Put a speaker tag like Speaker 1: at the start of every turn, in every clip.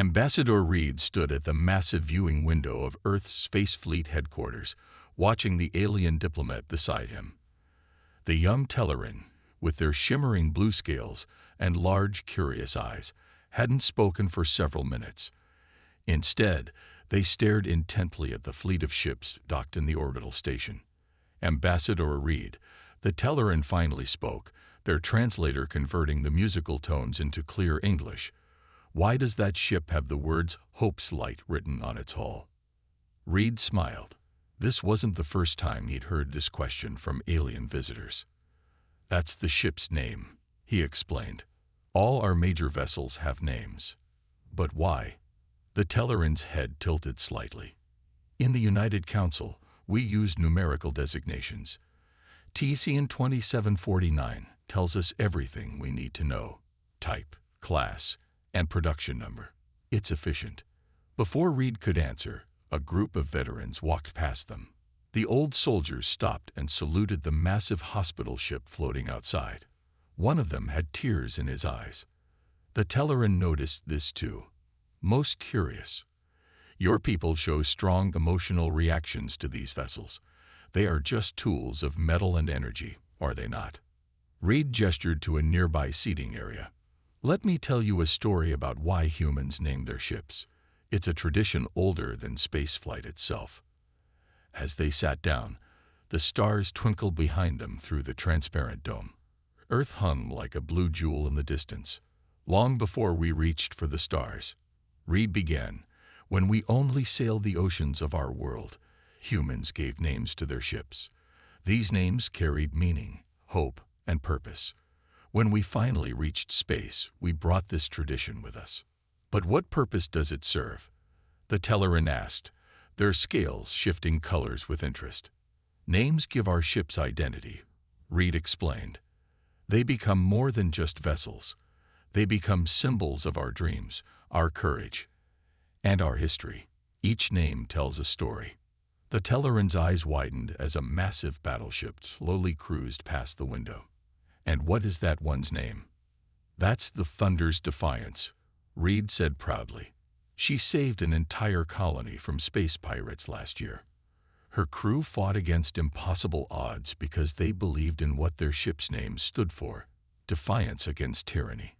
Speaker 1: Ambassador Reed stood at the massive viewing window of Earth's Space Fleet headquarters, watching the alien diplomat beside him. The young Telleran, with their shimmering blue scales and large, curious eyes, hadn't spoken for several minutes. Instead, they stared intently at the fleet of ships docked in the orbital station. Ambassador Reed, the Telleran, finally spoke, their translator converting the musical tones into clear English. "Why does that ship have the words Hope's Light written on its hull?" Reed smiled. This wasn't the first time he'd heard this question from alien visitors. "That's the ship's name," he explained. "All our major vessels have names." "But why?" The Telleran's head tilted slightly. "In the United Council, we use numerical designations. TCN 2749 tells us everything we need to know: type, class, and production number. It's efficient." Before Reed could answer, a group of veterans walked past them. The old soldiers stopped and saluted the massive hospital ship floating outside. One of them had tears in his eyes. The Telleran noticed this too. "Most curious. Your people show strong emotional reactions to these vessels. They are just tools of metal and energy, are they not?" Reed gestured to a nearby seating area. "Let me tell you a story about why humans name their ships. It's a tradition older than spaceflight itself." As they sat down, the stars twinkled behind them through the transparent dome. Earth hung like a blue jewel in the distance. "Long before we reached for the stars," Reed began, "when we only sailed the oceans of our world, humans gave names to their ships. These names carried meaning, hope, and purpose. When we finally reached space, we brought this tradition with us." "But what purpose does it serve?" the Telleran asked, their scales shifting colors with interest. "Names give our ships identity," Reed explained. "They become more than just vessels. They become symbols of our dreams, our courage, and our history. Each name tells a story." The Telleran's eyes widened as a massive battleship slowly cruised past the window. "And what is that one's name?" "That's the Thunder's Defiance," Reed said proudly. "She saved an entire colony from space pirates last year. Her crew fought against impossible odds because they believed in what their ship's name stood for: defiance against tyranny."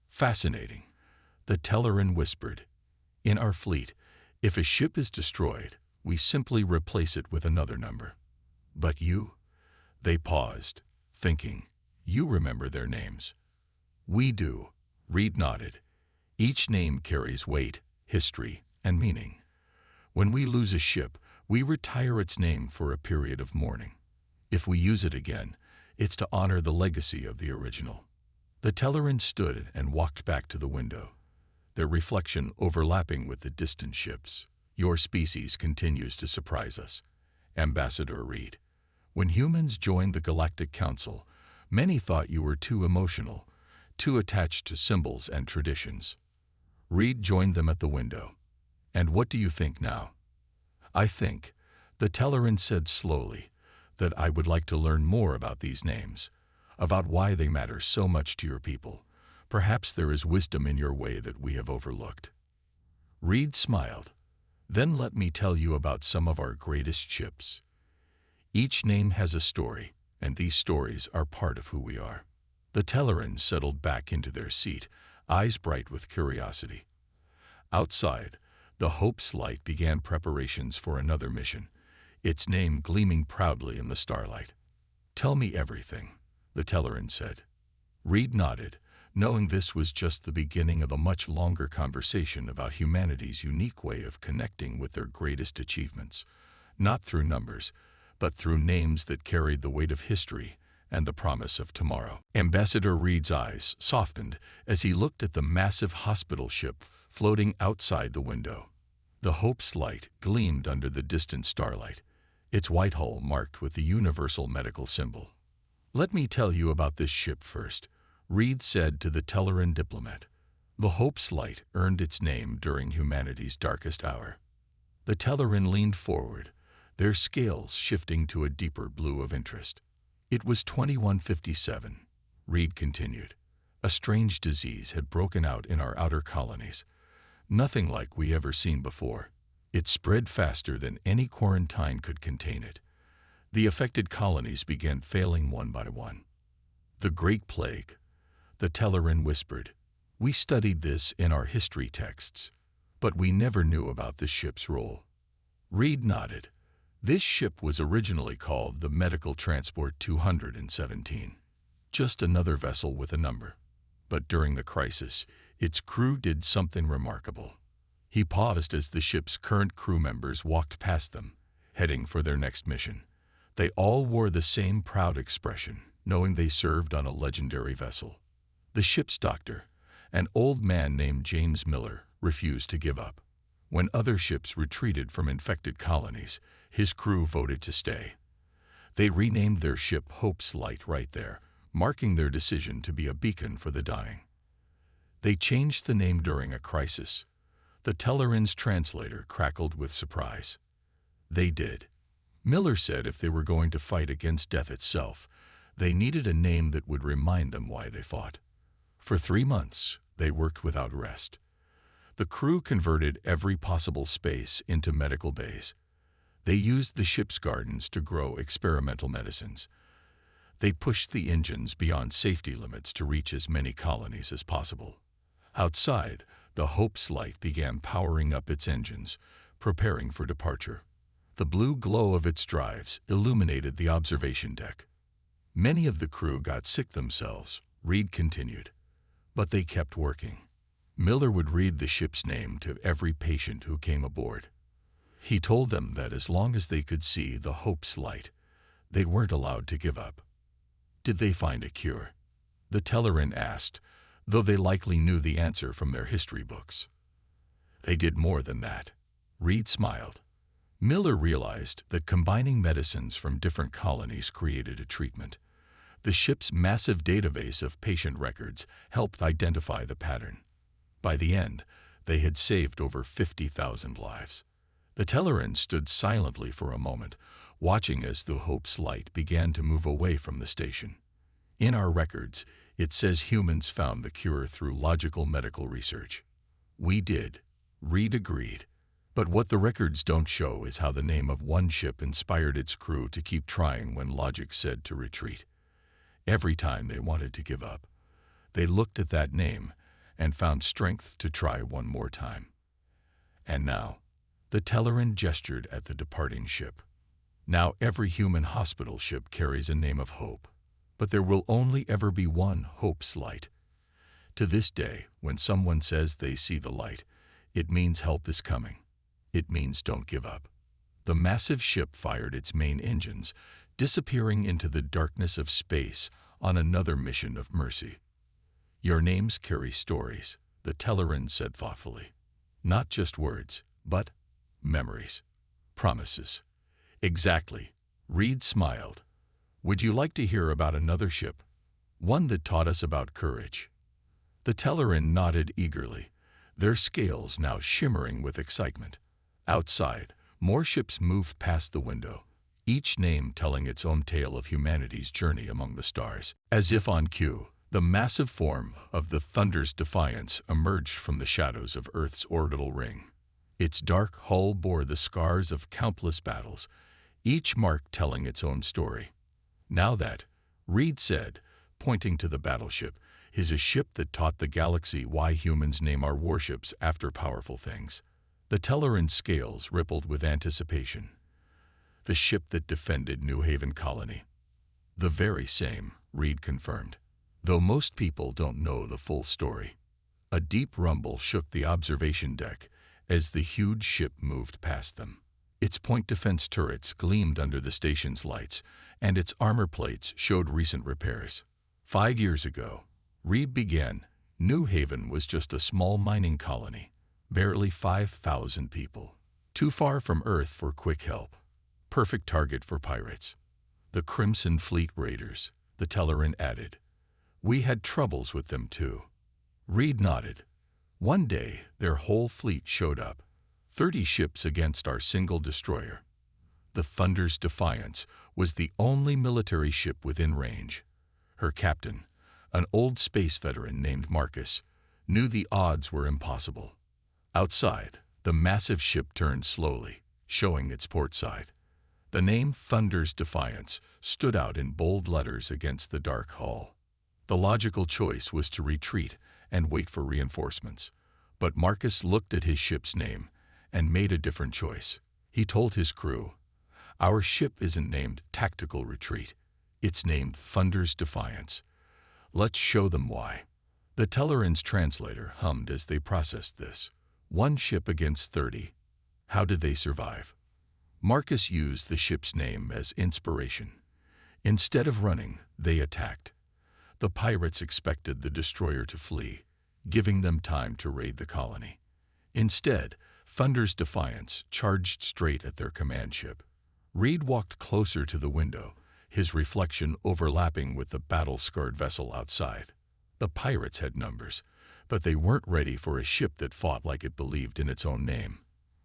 Speaker 1: "Fascinating," the Telleran whispered. "In our fleet, if a ship is destroyed, we simply replace it with another number. But you?" They paused, thinking. "You remember their names." "We do," Reed nodded. "Each name carries weight, history, and meaning. When we lose a ship, we retire its name for a period of mourning. If we use it again, it's to honor the legacy of the original." The Telleran stood and walked back to the window, their reflection overlapping with the distant ships. "Your species continues to surprise us, Ambassador Reed. When humans joined the Galactic Council, many thought you were too emotional, too attached to symbols and traditions." Reed joined them at the window. "And what do you think now?" "I think," the Telleran said slowly, "that I would like to learn more about these names, about why they matter so much to your people. Perhaps there is wisdom in your way that we have overlooked." Reed smiled. "Then let me tell you about some of our greatest ships. Each name has a story, and these stories are part of who we are." The Telleran settled back into their seat, eyes bright with curiosity. Outside, the Hope's Light began preparations for another mission, its name gleaming proudly in the starlight. "Tell me everything," the Telleran said. Reed nodded, knowing this was just the beginning of a much longer conversation about humanity's unique way of connecting with their greatest achievements, not through numbers, but through names that carried the weight of history and the promise of tomorrow. Ambassador Reed's eyes softened as he looked at the massive hospital ship floating outside the window. The Hope's Light gleamed under the distant starlight, its white hull marked with the universal medical symbol. "Let me tell you about this ship first," Reed said to the Telleran diplomat. "The Hope's Light earned its name during humanity's darkest hour." The Telleran leaned forward, their scales shifting to a deeper blue of interest. "It was 2157, Reed continued. "A strange disease had broken out in our outer colonies. Nothing like we ever seen before. It spread faster than any quarantine could contain it. The affected colonies began failing one by one. The Great Plague, the Telleran whispered. We studied this in our history texts, but we never knew about this ship's role. Reed nodded. This ship was originally called the Medical Transport 217. Just another vessel with a number. But during the crisis, its crew did something remarkable. He paused as the ship's current crew members walked past them, heading for their next mission. They all wore the same proud expression, knowing they served on a legendary vessel. The ship's doctor, an old man named James Miller, refused to give up. When other ships retreated from infected colonies, his crew voted to stay. They renamed their ship Hope's Light right there, marking their decision to be a beacon for the dying. They changed the name during a crisis. The Telleran's translator crackled with surprise. They did. Miller said if they were going to fight against death itself, they needed a name that would remind them why they fought. For 3 months, they worked without rest. The crew converted every possible space into medical bays. They used the ship's gardens to grow experimental medicines. They pushed the engines beyond safety limits to reach as many colonies as possible. Outside, the Hope's Light began powering up its engines, preparing for departure. The blue glow of its drives illuminated the observation deck. Many of the crew got sick themselves, Reed continued, but they kept working. Miller would read the ship's name to every patient who came aboard. He told them that as long as they could see the Hope's Light, they weren't allowed to give up. Did they find a cure? The Telleran asked, though they likely knew the answer from their history books. They did more than that. Reed smiled. Miller realized that combining medicines from different colonies created a treatment. The ship's massive database of patient records helped identify the pattern. By the end, they had saved over 50,000 lives. The Telleran stood silently for a moment, watching as the Hope's Light began to move away from the station. In our records, it says humans found the cure through logical medical research. We did, Reed agreed. But what the records don't show is how the name of one ship inspired its crew to keep trying when logic said to retreat. Every time they wanted to give up, they looked at that name and found strength to try one more time. And now, the Telleran gestured at the departing ship. Now every human hospital ship carries a name of hope, but there will only ever be one Hope's Light. To this day, when someone says they see the light, it means help is coming. It means don't give up. The massive ship fired its main engines, disappearing into the darkness of space on another mission of mercy. Your names carry stories, the Telleran said thoughtfully. Not just words, but memories, promises. Exactly, Reed smiled. Would you like to hear about another ship? One that taught us about courage. The Telleran nodded eagerly, their scales now shimmering with excitement. Outside, more ships moved past the window, each name telling its own tale of humanity's journey among the stars. As if on cue, the massive form of the Thunder's Defiance emerged from the shadows of Earth's orbital ring. Its dark hull bore the scars of countless battles, each mark telling its own story. Now that, Reed said, pointing to the battleship, is a ship that taught the galaxy why humans name our warships after powerful things. The Telleran's scales rippled with anticipation. The ship that defended New Haven Colony. The very same, Reed confirmed. Though most people don't know the full story. A deep rumble shook the observation deck as the huge ship moved past them. Its point defense turrets gleamed under the station's lights, and its armor plates showed recent repairs. 5 years ago, Reed began, New Haven was just a small mining colony. Barely 5,000 people. Too far from Earth for quick help. Perfect target for pirates. The Crimson Fleet Raiders, the Telleran added. We had troubles with them too. Reed nodded. One day, their whole fleet showed up. 30 ships against our single destroyer. The Thunder's Defiance was the only military ship within range. Her captain, an old space veteran named Marcus, knew the odds were impossible. Outside, the massive ship turned slowly, showing its port side. The name Thunder's Defiance stood out in bold letters against the dark hull. The logical choice was to retreat and wait for reinforcements. But Marcus looked at his ship's name and made a different choice. He told his crew, "Our ship isn't named Tactical Retreat. It's named Thunder's Defiance. Let's show them why." The Telleran's translator hummed as they processed this. One ship against 30. How did they survive? Marcus used the ship's name as inspiration. Instead of running, they attacked. The pirates expected the destroyer to flee, giving them time to raid the colony. Instead, Thunder's Defiance charged straight at their command ship. Reed walked closer to the window, his reflection overlapping with the battle-scarred vessel outside. The pirates had numbers, but they weren't ready for a ship that fought like it believed in its own name.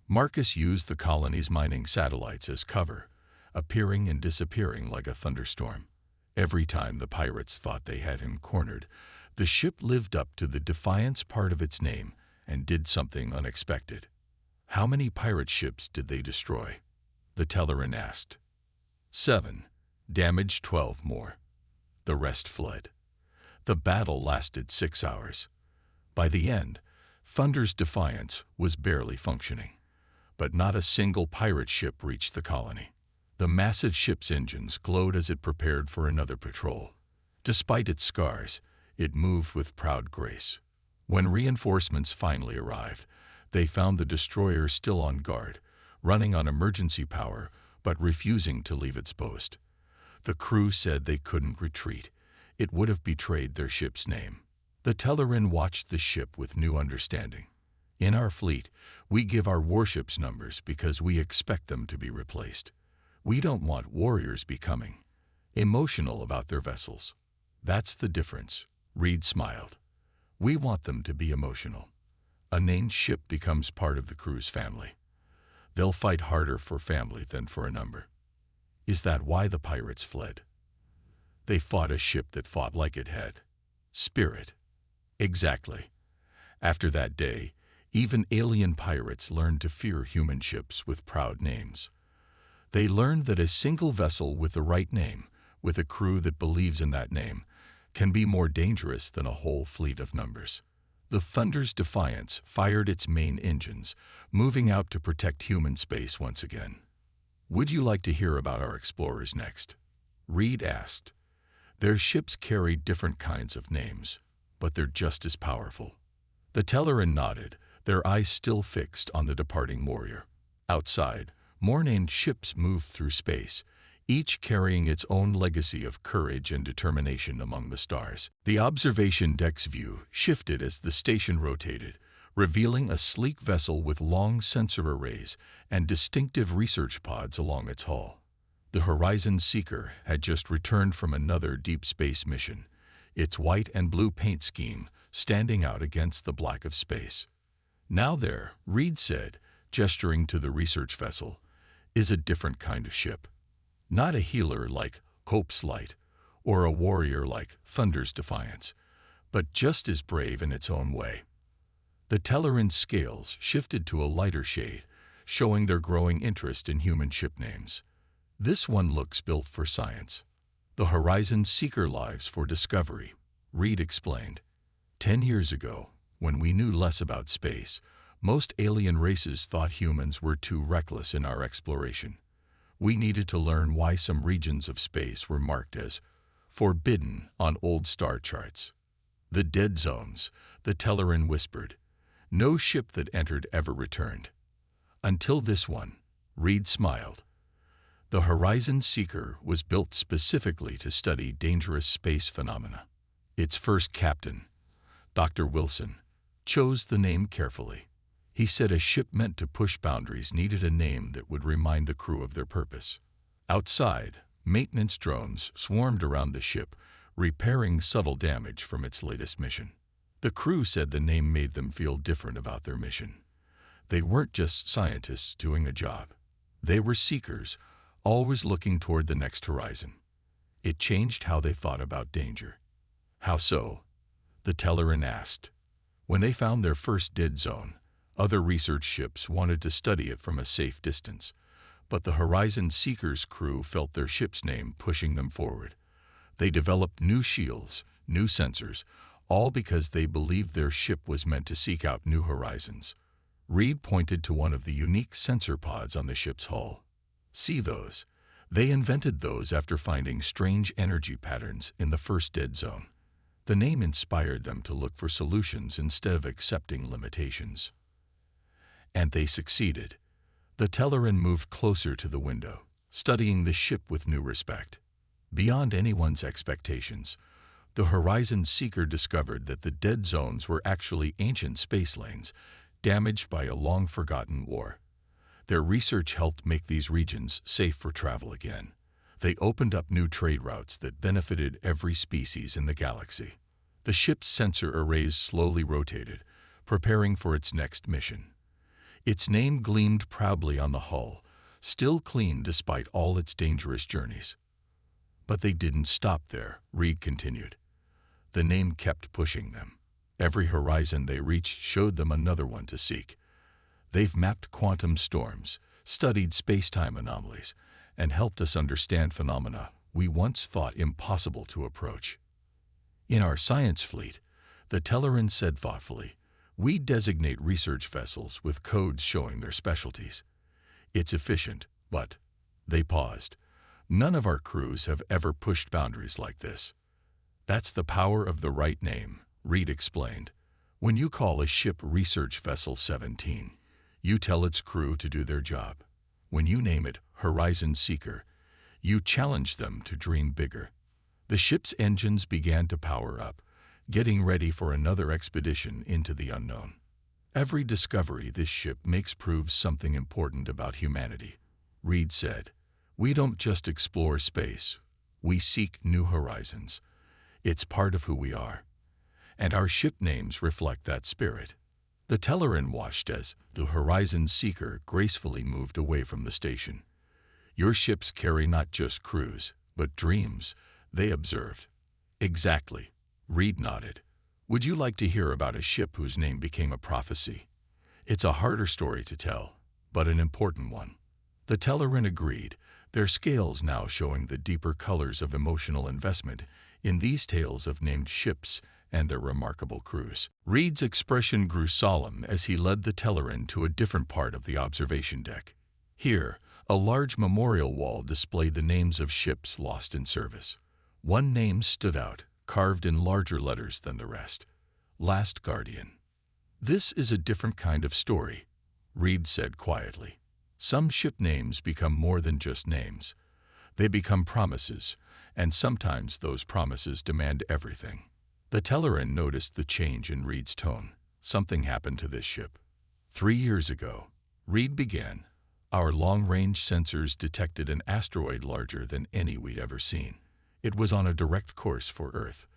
Speaker 1: Marcus used the colony's mining satellites as cover, appearing and disappearing like a thunderstorm. Every time the pirates thought they had him cornered, the ship lived up to the Defiance part of its name and did something unexpected. How many pirate ships did they destroy? The Telleran asked. 7. Damaged 12 more. The rest fled. The battle lasted 6 hours. By the end, Thunder's Defiance was barely functioning. But not a single pirate ship reached the colony. The massive ship's engines glowed as it prepared for another patrol. Despite its scars, it moved with proud grace. When reinforcements finally arrived, they found the destroyer still on guard, running on emergency power but refusing to leave its post. The crew said they couldn't retreat. It would have betrayed their ship's name. The Telleran watched the ship with new understanding. In our fleet, we give our warships numbers because we expect them to be replaced. We don't want warriors becoming emotional about their vessels. That's the difference, Reed smiled. We want them to be emotional. A named ship becomes part of the crew's family. They'll fight harder for family than for a number. Is that why the pirates fled? They fought a ship that fought like it had spirit. Exactly. After that day, even alien pirates learned to fear human ships with proud names. They learned that a single vessel with the right name, with a crew that believes in that name, can be more dangerous than a whole fleet of numbers. The Thunder's Defiance fired its main engines, moving out to protect human space once again. Would you like to hear about our explorers next? Reed asked. Their ships carry different kinds of names, but they're just as powerful. The Telleran nodded, their eyes still fixed on the departing warrior. Outside, more named ships moved through space, each carrying its own legacy of courage and determination among the stars. The observation deck's view shifted as the station rotated, revealing a sleek vessel with long sensor arrays and distinctive research pods along its hull. The Horizon Seeker had just returned from another deep space mission, its white and blue paint scheme standing out against the black of space. Now there, Reed said, gesturing to the research vessel, is a different kind of ship. Not a healer like Hope's Light, or a warrior like Thunder's Defiance, but just as brave in its own way. The Telleran's scales shifted to a lighter shade, showing their growing interest in human ship names. This one looks built for science. The Horizon Seeker lives for discovery, Reed explained. 10 years ago, when we knew less about space, most alien races thought humans were too reckless in our exploration. We needed to learn why some regions of space were marked as forbidden on old star charts. The dead zones, the Telleran whispered. No ship that entered ever returned. Until this one, Reed smiled. The Horizon Seeker was built specifically to study dangerous space phenomena. Its first captain, Dr. Wilson, chose the name carefully. He said a ship meant to push boundaries needed a name that would remind the crew of their purpose. Outside, maintenance drones swarmed around the ship, repairing subtle damage from its latest mission. The crew said the name made them feel different about their mission. They weren't just scientists doing a job. They were seekers, always looking toward the next horizon. It changed how they thought about danger. How so? The Telleran asked. When they found their first dead zone, Other research ships wanted to study it from a safe distance, but the Horizon Seeker's crew felt their ship's name pushing them forward. They developed new shields, new sensors, all because they believed their ship was meant to seek out new horizons. Reed pointed to one of the unique sensor pods on the ship's hull. "See those? They invented those after finding strange energy patterns in the first dead zone." The name inspired them to look for solutions instead of accepting limitations. And they succeeded. The Telleran moved closer to the window, studying the ship with new respect. Beyond anyone's expectations, the Horizon Seeker discovered that the dead zones were actually ancient space lanes, damaged by a long-forgotten war. Their research helped make these regions safe for travel again. They opened up new trade routes that benefited every species in the galaxy. The ship's sensor arrays slowly rotated, preparing for its next mission. Its name gleamed proudly on the hull, still clean despite all its dangerous journeys. But they didn't stop there, Reed continued. The name kept pushing them. Every horizon they reached showed them another one to seek. They've mapped quantum storms, studied space-time anomalies, and helped us understand phenomena we once thought impossible to approach. In our science fleet, the Telleran said thoughtfully, we designate research vessels with codes showing their specialties. It's efficient, but they paused. None of our crews have ever pushed boundaries like this. That's the power of the right name, Reed explained. When you call a ship Research Vessel 17, you tell its crew to do their job. When you name it Horizon Seeker, you challenge them to dream bigger. The ship's engines began to power up, getting ready for another expedition into the unknown. Every discovery this ship makes proves something important about humanity, Reed said. We don't just explore space, we seek new horizons. It's part of who we are. And our ship names reflect that spirit. The Telleran watched as the Horizon Seeker gracefully moved away from the station. Your ships carry not just crews, but dreams, they observed. Exactly, Reed nodded. Would you like to hear about a ship whose name became a prophecy? It's a harder story to tell, but an important one. The Telleran agreed, their scales now showing the deeper colors of emotional investment in these tales of named ships and their remarkable crews. Reed's expression grew solemn as he led the Telleran to a different part of the observation deck. Here, a large memorial wall displayed the names of ships lost in service. One name stood out, carved in larger letters than the rest. Last Guardian. This is a different kind of story, Reed said quietly. Some ship names become more than just names. They become promises, and sometimes those promises demand everything. The Telleran noticed the change in Reed's tone. Something happened to this ship. 3 years ago, Reed began, our long-range sensors detected an asteroid larger than any we'd ever seen. It was on a direct course for Earth.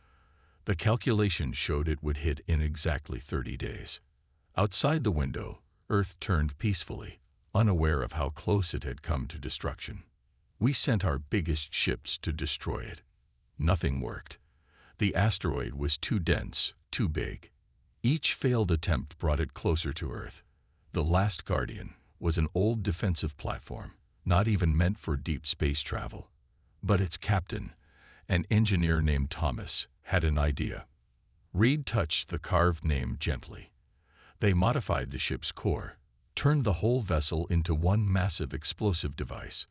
Speaker 1: The calculations showed it would hit in exactly 30 days. Outside the window, Earth turned peacefully, unaware of how close it had come to destruction. We sent our biggest ships to destroy it. Nothing worked. The asteroid was too dense, too big. Each failed attempt brought it closer to Earth. The Last Guardian was an old defensive platform, not even meant for deep space travel. But its captain, an engineer named Thomas, had an idea. Reed touched the carved name gently. They modified the ship's core, turned the whole vessel into one massive explosive device.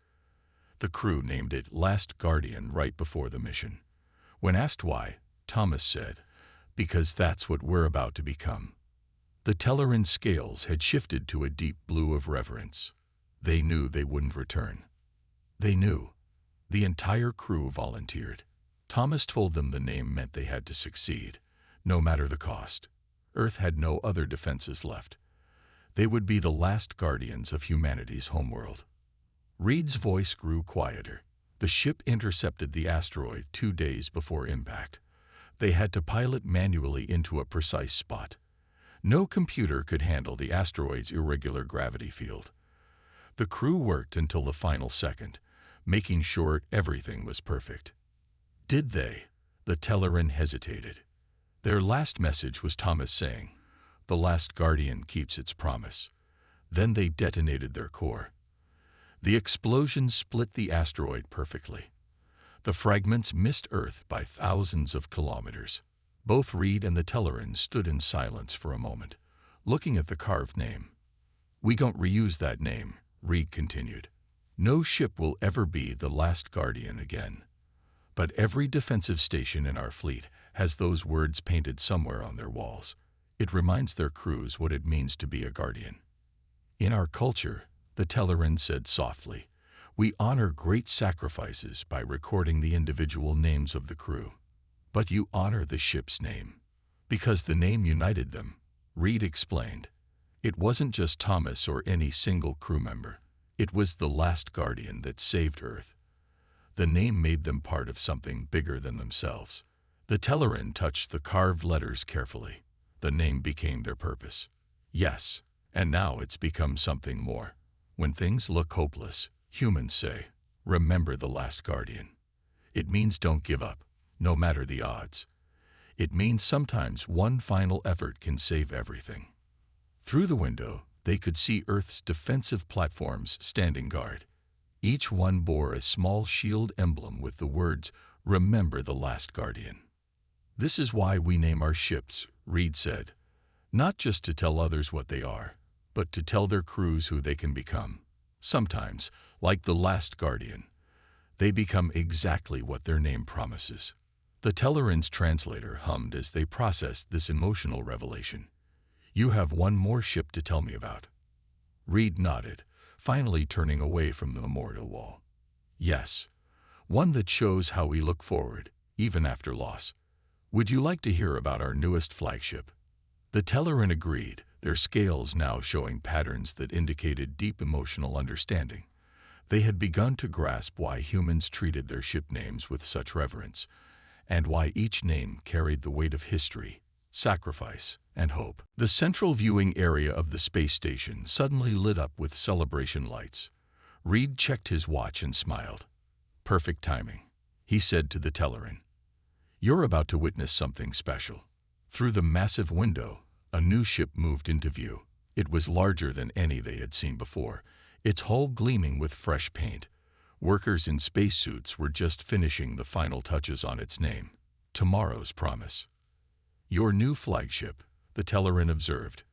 Speaker 1: The crew named it Last Guardian right before the mission. When asked why, Thomas said, because that's what we're about to become. The Telleran scales had shifted to a deep blue of reverence. They knew they wouldn't return. They knew. The entire crew volunteered. Thomas told them the name meant they had to succeed, no matter the cost. Earth had no other defenses left. They would be the last guardians of humanity's homeworld. Reed's voice grew quieter. The ship intercepted the asteroid 2 days before impact. They had to pilot manually into a precise spot. No computer could handle the asteroid's irregular gravity field. The crew worked until the final second, making sure everything was perfect. Did they? The Telleran hesitated. Their last message was Thomas saying, The last Guardian keeps its promise. Then they detonated their core. The explosion split the asteroid perfectly. The fragments missed Earth by thousands of kilometers. Both Reed and the Telleran stood in silence for a moment, looking at the carved name. "We don't reuse that name," Reed continued. "No ship will ever be the last Guardian again. But every defensive station in our fleet has those words painted somewhere on their walls. It reminds their crews what it means to be a Guardian." "In our culture," the Telleran said softly, "we honor great sacrifices by recording the individual names of the crew. But you honor the ship's name, because the name united them," Reed explained. "It wasn't just Thomas or any single crew member. It was the last Guardian that saved Earth. The name made them part of something bigger than themselves." The Telleran touched the carved letters carefully. The name became their purpose. "Yes, and now it's become something more. When things look hopeless, humans say, 'Remember the last Guardian.' It means don't give up, no matter the odds. It means sometimes one final effort can save everything." Through the window, they could see Earth's defensive platforms standing guard. Each one bore a small shield emblem with the words, "Remember the last Guardian." "This is why we name our ships," Reed said. "Not just to tell others what they are, but to tell their crews who they can become. Sometimes, like the last Guardian, they become exactly what their name promises." The Telleran's translator hummed as they processed this emotional revelation. "You have one more ship to tell me about." Reed nodded, finally turning away from the memorial wall. "Yes, one that shows how we look forward, even after loss. Would you like to hear about our newest flagship?" The Telleran agreed, their scales now showing patterns that indicated deep emotional understanding. They had begun to grasp why humans treated their ship names with such reverence, and why each name carried the weight of history, sacrifice, and hope. The central viewing area of the space station suddenly lit up with celebration lights. Reed checked his watch and smiled. "Perfect timing," he said to the Telleran. "You're about to witness something special." Through the massive window, a new ship moved into view. It was larger than any they had seen before, its hull gleaming with fresh paint. Workers in spacesuits were just finishing the final touches on its name, Tomorrow's Promise. "Your new flagship," the Telleran observed.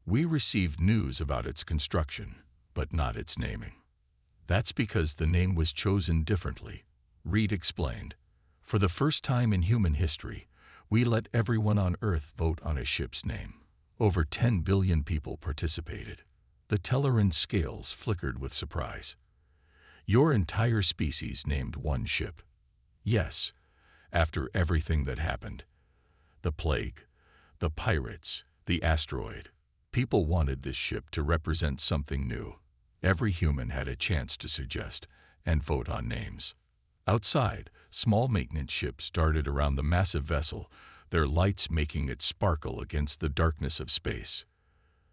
Speaker 1: "We received news about its construction, but not its naming." "That's because the name was chosen differently," Reed explained. "For the first time in human history, we let everyone on Earth vote on a ship's name. Over 10 billion people participated." The Telleran's scales flickered with surprise. "Your entire species named one ship?" "Yes, after everything that happened. The plague, the pirates, the asteroid. People wanted this ship to represent something new. Every human had a chance to suggest and vote on names." Outside, small maintenance ships darted around the massive vessel, their lights making it sparkle against the darkness of space.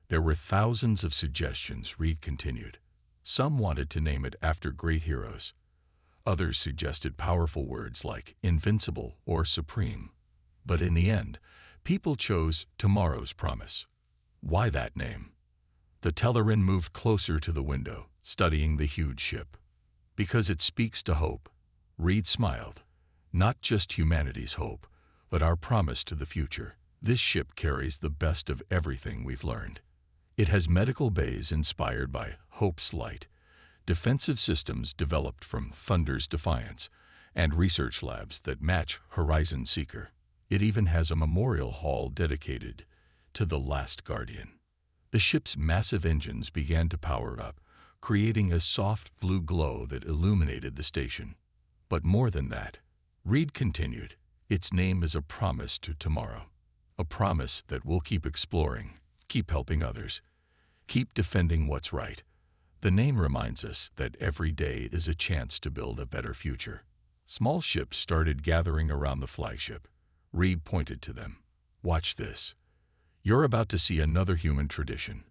Speaker 1: "There were thousands of suggestions," Reed continued. "Some wanted to name it after great heroes. Others suggested powerful words like invincible or supreme. But in the end, people chose Tomorrow's Promise." "Why that name?" The Telleran moved closer to the window, studying the huge ship. "Because it speaks to hope," Reed smiled. "Not just humanity's hope, but our promise to the future. This ship carries the best of everything we've learned. It has medical bays inspired by Hope's Light, defensive systems developed from Thunder's Defiance, and research labs that match Horizon Seeker. It even has a memorial hall dedicated to the last Guardian." The ship's massive engines began to power up, creating a soft blue glow that illuminated the station. "But more than that," Reed continued, "its name is a promise to tomorrow. A promise that we'll keep exploring, keep helping others, keep defending what's right. The name reminds us that every day is a chance to build a better future." Small ships started gathering around the flagship. Reed pointed to them. "Watch this. You're about to see another human tradition."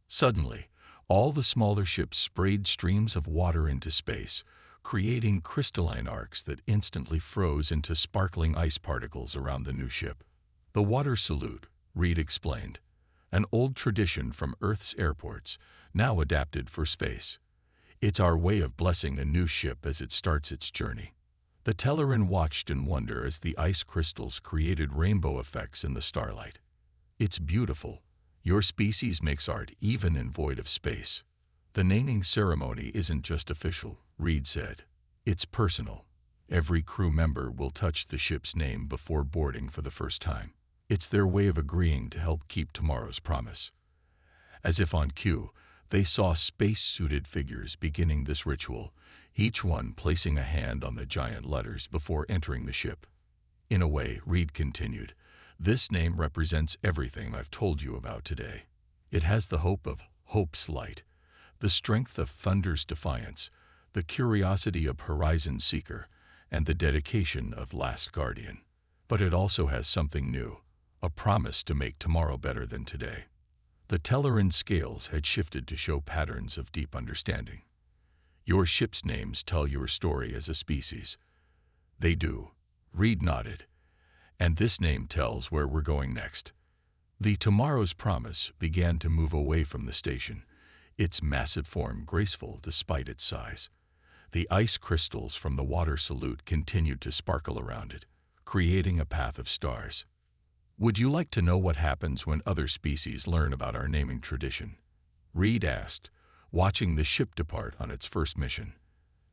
Speaker 1: Suddenly, all the smaller ships sprayed streams of water into space, creating crystalline arcs that instantly froze into sparkling ice particles around the new ship. "The water salute," Reed explained. an old tradition from Earth's airports, now adapted for space. It's our way of blessing a new ship as it starts its journey. The Telleran watched in wonder as the ice crystals created rainbow effects in the starlight. It's beautiful. Your species makes art even in void of space. The naming ceremony isn't just official, Reed said. It's personal. Every crew member will touch the ship's name before boarding for the first time. It's their way of agreeing to help keep tomorrow's promise. As if on cue, they saw space-suited figures beginning this ritual, each one placing a hand on the giant letters before entering the ship. In a way, Reed continued, this name represents everything I've told you about today. It has the hope of Hope's light, the strength of Thunder's defiance, the curiosity of Horizon Seeker, and the dedication of Last Guardian. But it also has something new, a promise to make tomorrow better than today. The Telleran scales had shifted to show patterns of deep understanding. Your ship's names tell your story as a species. They do. Reed nodded. And this name tells where we're going next. The Tomorrow's Promise began to move away from the station, its massive form graceful despite its size. The ice crystals from the water salute continued to sparkle around it, creating a path of stars. Would you like to know what happens when other species learn about our naming tradition? Reed asked, watching the ship depart on its first mission.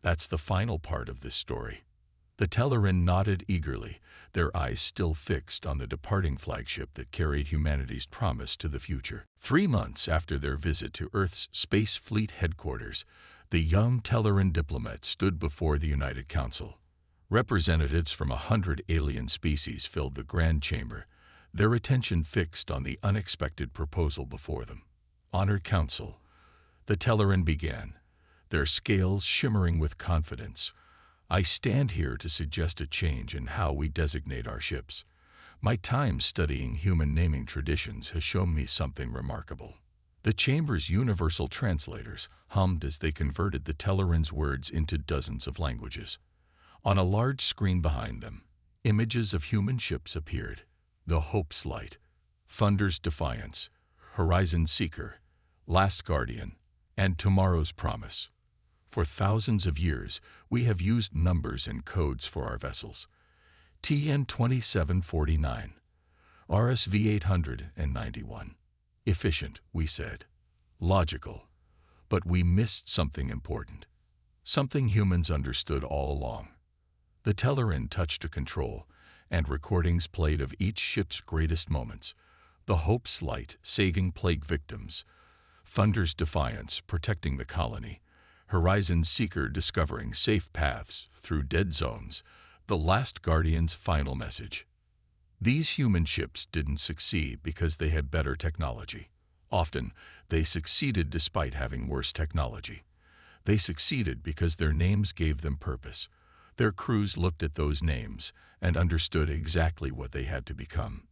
Speaker 1: That's the final part of this story. The Telleran nodded eagerly, their eyes still fixed on the departing flagship that carried humanity's promise to the future. 3 months after their visit to Earth's Space Fleet headquarters, the young Telleran diplomat stood before the United Council. Representatives from 100 alien species filled the Grand Chamber, their attention fixed on the unexpected proposal before them. Honored Council, the Telleran began, their scales shimmering with confidence. I stand here to suggest a change in how we designate our ships. My time studying human naming traditions has shown me something remarkable. The Chamber's universal translators hummed as they converted the Telleran's words into dozens of languages. On a large screen behind them, images of human ships appeared. The Hope's Light, Thunder's Defiance, Horizon Seeker, Last Guardian, and Tomorrow's Promise. For thousands of years, we have used numbers and codes for our vessels. TN 2749, RSV 891. Efficient, we said. Logical. But we missed something important. Something humans understood all along. The Telleran touched a control, and recordings played of each ship's greatest moments. The Hope's Light saving plague victims, Thunder's Defiance protecting the colony, Horizon Seeker discovering safe paths through dead zones, the Last Guardian's final message. These human ships didn't succeed because they had better technology. Often, they succeeded despite having worse technology. They succeeded because their names gave them purpose. Their crews looked at those names and understood exactly what they had to become.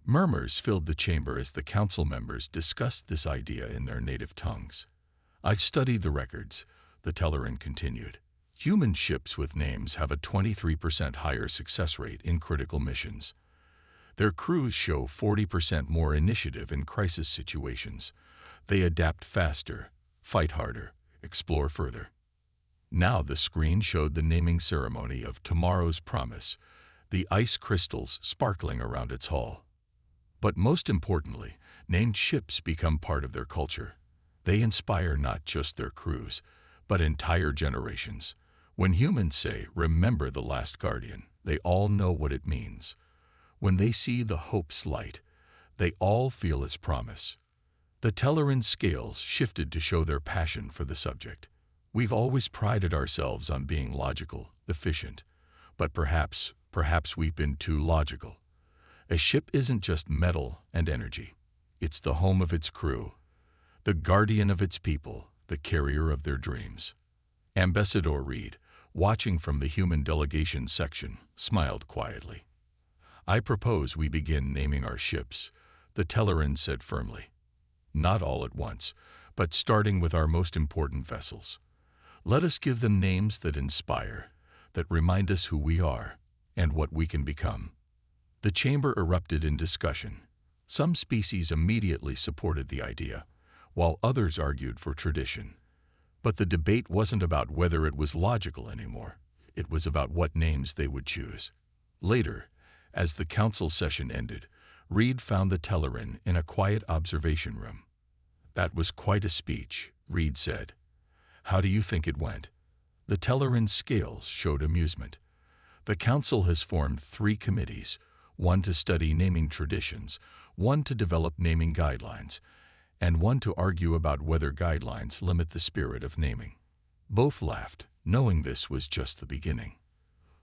Speaker 1: Murmurs filled the chamber as the council members discussed this idea in their native tongues. I've studied the records, the Telleran continued. Human ships with names have a 23% higher success rate in critical missions. Their crews show 40% more initiative in crisis situations. They adapt faster, fight harder, explore further. Now the screen showed the naming ceremony of Tomorrow's Promise, the ice crystals sparkling around its hull. But most importantly, named ships become part of their culture. They inspire not just their crews, but entire generations. When humans say, "Remember the Last Guardian," they all know what it means. When they see the Hope's Light, they all feel its promise. The Telleran scales shifted to show their passion for the subject. We've always prided ourselves on being logical, efficient, but perhaps we've been too logical. A ship isn't just metal and energy. It's the home of its crew, the guardian of its people, the carrier of their dreams. Ambassador Reed, watching from the human delegation section, smiled quietly. I propose we begin naming our ships, the Telleran said firmly. Not all at once, but starting with our most important vessels. Let us give them names that inspire, that remind us who we are and what we can become. The chamber erupted in discussion. Some species immediately supported the idea, while others argued for tradition. But the debate wasn't about whether it was logical anymore. It was about what names they would choose. Later, as the council session ended, Reed found the Tellerin in a quiet observation room. "That was quite a speech," Reed said. "How do you think it went?" The Tellerin's scales showed amusement. "The council has formed 3 committees, one to study naming traditions, one to develop naming guidelines, and one to argue about whether guidelines limit the spirit of naming." Both laughed, knowing this was just the beginning.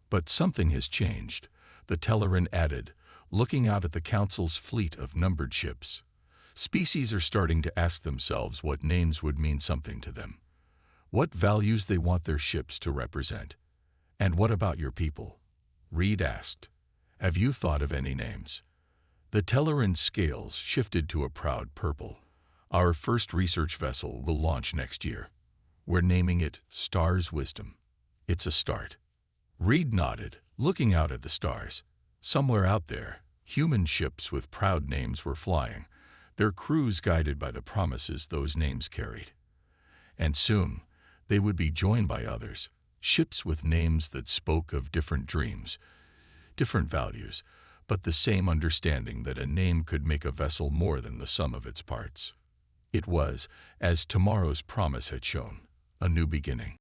Speaker 1: "But something has changed," the Tellerin added, looking out at the council's fleet of numbered ships. "Species are starting to ask themselves what names would mean something to them, what values they want their ships to represent." "And what about your people?" Reed asked. "Have you thought of any names?" The Tellerin's scales shifted to a proud purple. "Our first research vessel will launch next year. We're naming it Star's Wisdom. It's a start." Reed nodded, looking out at the stars. Somewhere out there, human ships with proud names were flying, their crews guided by the promises those names carried. And soon, they would be joined by others, ships with names that spoke of different dreams, different values, but the same understanding that a name could make a vessel more than the sum of its parts. It was, as tomorrow's promise had shown, a new beginning.